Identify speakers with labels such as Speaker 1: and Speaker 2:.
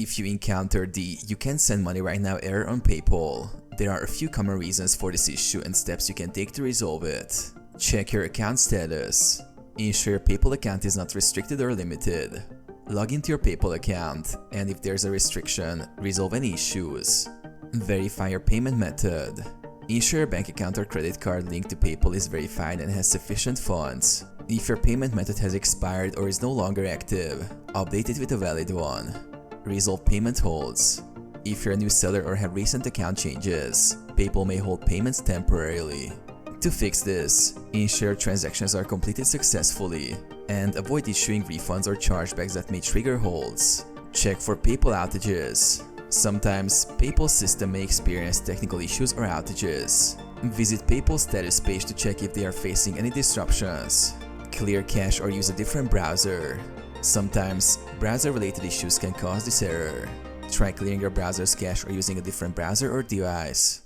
Speaker 1: If you encounter the "you can't send money right now" error on PayPal, there are a few common reasons for this issue and steps you can take to resolve it. Check your account status. Ensure your PayPal account is not restricted or limited. Log into your PayPal account, and if there's a restriction, resolve any issues. Verify your payment method. Ensure your bank account or credit card linked to PayPal is verified and has sufficient funds. If your payment method has expired or is no longer active, update it with a valid one. Resolve payment holds. If you're a new seller or have recent account changes, PayPal may hold payments temporarily. To fix this, ensure transactions are completed successfully and avoid issuing refunds or chargebacks that may trigger holds. Check for PayPal outages. Sometimes, PayPal's system may experience technical issues or outages. Visit PayPal's status page to check if they are facing any disruptions. Clear cache or use a different browser. Sometimes, browser-related issues can cause this error. Try clearing your browser's cache or using a different browser or device.